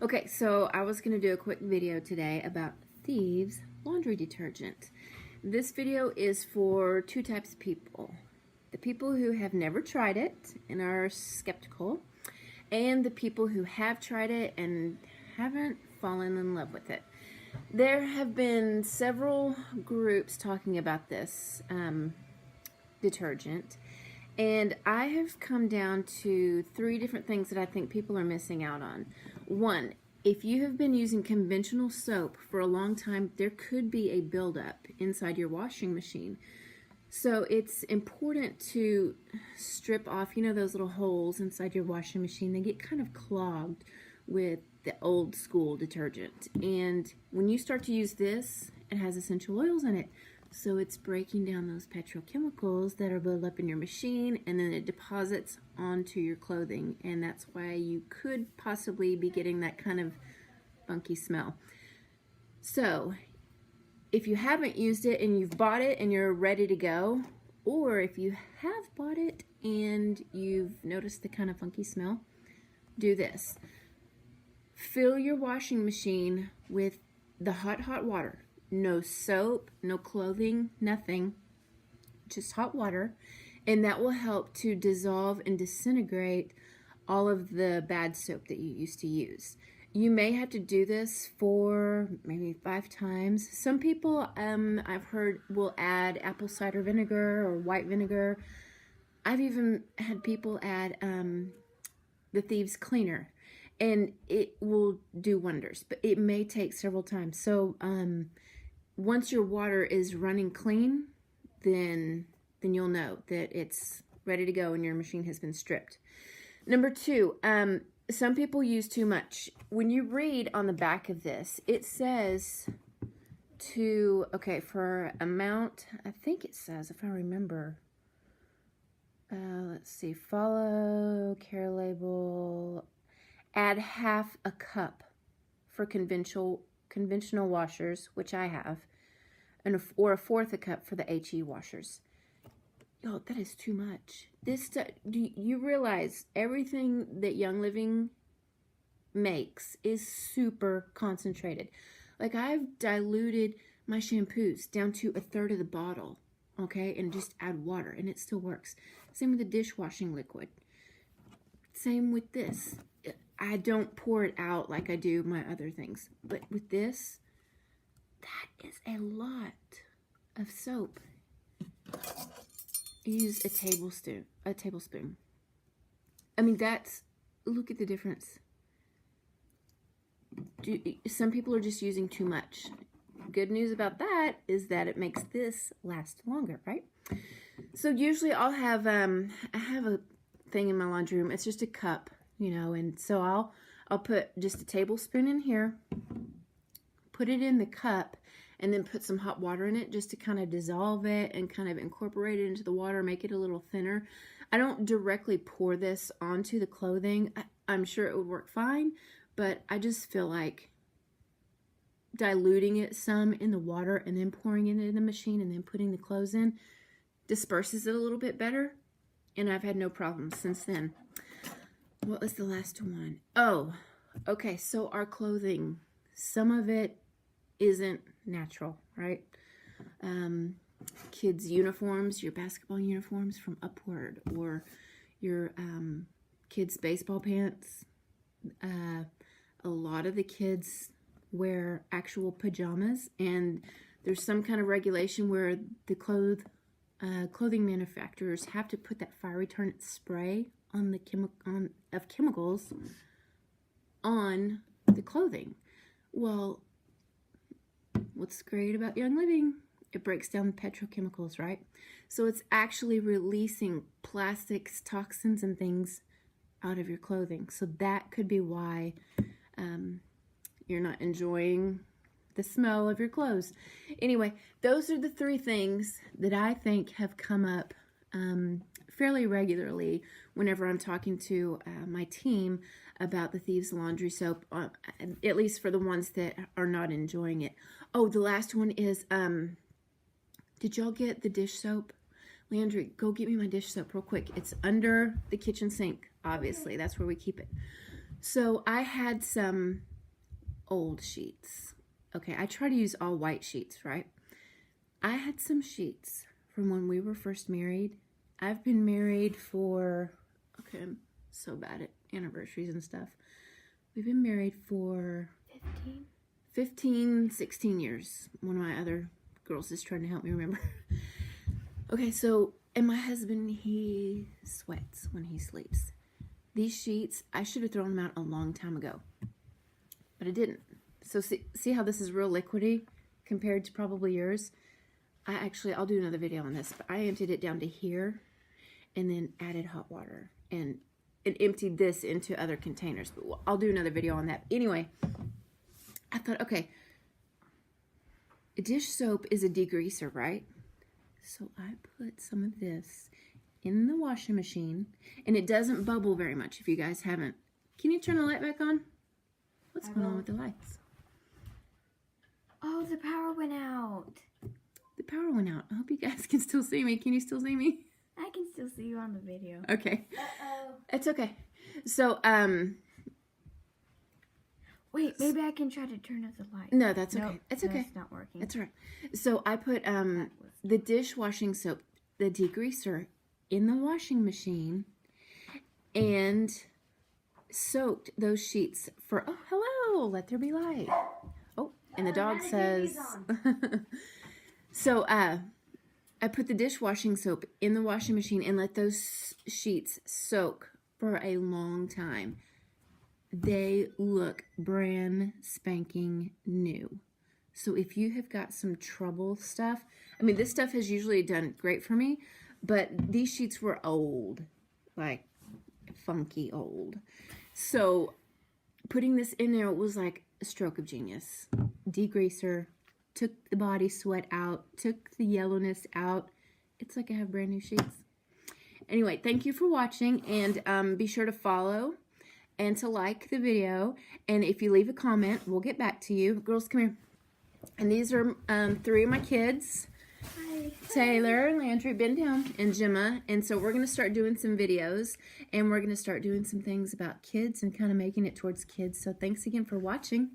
Okay, so I was going to do a quick video today about Thieves Laundry Detergent. This video is for two types of people. The people who have never tried it and are skeptical, and the people who have tried it and haven't fallen in love with it. There have been several groups talking about this detergent, and I have come down to three different things that I think people are missing out on. One, if you have been using conventional soap for a long time, there could be a buildup inside your washing machine. So it's important to strip off, those little holes inside your washing machine. They get kind of clogged with the old school detergent. And when you start to use this, it has essential oils in it. So it's breaking down those petrochemicals that are built up in your machine, and then it deposits onto your clothing. And that's why you could possibly be getting that kind of funky smell. So if you haven't used it and you've bought it and you're ready to go, or if you have bought it and you've noticed the kind of funky smell, do this. Fill your washing machine with the hot water. No soap, no clothing, nothing, just hot water, and that will help to dissolve and disintegrate all of the bad soap that you used to use. You may have to do this for maybe 5 times. Some people, I've heard, will add apple cider vinegar or white vinegar. I've even had people add the Thieves cleaner, and it will do wonders, but it may take several times. So once your water is running clean, then you'll know that it's ready to go and your machine has been stripped. Number 2, some people use too much. When you read on the back of this, it says for amount, I think it says, if I remember, let's see, follow care label, add half a cup for conventional washers, which I have, or a fourth a cup for the HE washers. Yo, that is too much. This stuff, do you realize everything that Young Living makes is super concentrated? Like, I've diluted my shampoos down to 1/3 of the bottle, okay, and just add water, and it still works. Same with the dishwashing liquid. Same with this. I don't pour it out like I do my other things. But with this, that is a lot of soap. Use a tablespoon. I mean, look at the difference. Some people are just using too much. Good news about that is that it makes this last longer, right? So usually I have a thing in my laundry room. It's just a cup. And so I'll put just a tablespoon in here, put it in the cup, and then put some hot water in it just to kind of dissolve it and kind of incorporate it into the water, make it a little thinner. I don't directly pour this onto the clothing. I'm sure it would work fine, but I just feel like diluting it some in the water and then pouring it in the machine and then putting the clothes in disperses it a little bit better, and I've had no problems since then. What was the last one? Oh, okay, so our clothing, some of it isn't natural, right? Kids' uniforms, your basketball uniforms from Upward, or your kids' baseball pants. A lot of the kids wear actual pajamas, and there's some kind of regulation where the clothing manufacturers have to put that fire retardant spray on the chemicals on the clothing. Well, what's great about Young Living? It breaks down the petrochemicals, right? So it's actually releasing plastics, toxins, and things out of your clothing. So that could be why you're not enjoying the smell of your clothes. Anyway, those are the 3 things that I think have come up fairly regularly whenever I'm talking to my team about the Thieves Laundry soap, at least for the ones that are not enjoying it. Oh, the last one is, did y'all get the dish soap? Landry, go get me my dish soap real quick. It's under the kitchen sink, obviously. That's where we keep it. So I had some old sheets. Okay, I try to use all white sheets, right? I had some sheets from when we were first married. I've been married for, okay, I'm so bad at anniversaries and stuff. We've been married for 16 years. One of my other girls is trying to help me remember. Okay, so, and my husband, he sweats when he sleeps. These sheets, I should have thrown them out a long time ago, but I didn't. So see how this is real liquidy compared to probably yours? I'll do another video on this, but I emptied it down to here and then added hot water and emptied this into other containers. But I'll do another video on that. Anyway, I thought, okay, dish soap is a degreaser, right? So I put some of this in the washing machine, and it doesn't bubble very much if you guys haven't. Can you turn the light back on? What's going on with the lights? Oh, the power went out. The power went out. I hope you guys can still see me. Can you still see me? I can still see you on the video. Okay. Uh-oh. It's okay. So, wait, maybe I can try to turn off the light. no, that's okay. Nope, It's okay. It's not working. That's all right. So I put the dishwashing soap, the degreaser, in the washing machine and soaked those sheets for, oh, hello, let there be light. Oh, and the dog says, so I put the dishwashing soap in the washing machine and let those sheets soak for a long time. They look brand spanking new. So if you have got some trouble stuff, I mean, this stuff has usually done great for me, but these sheets were old, like funky old. So putting this in there was like a stroke of genius. Degreaser, took the body sweat out, took the yellowness out. It's like I have brand new sheets. Anyway, thank you for watching, and be sure to follow and to like the video. And if you leave a comment, we'll get back to you. Girls, come here. And these are 3 of my kids. Hi. Taylor, Landry, bend down, and Gemma. And so we're going to start doing some videos, and we're going to start doing some things about kids and kind of making it towards kids. So thanks again for watching.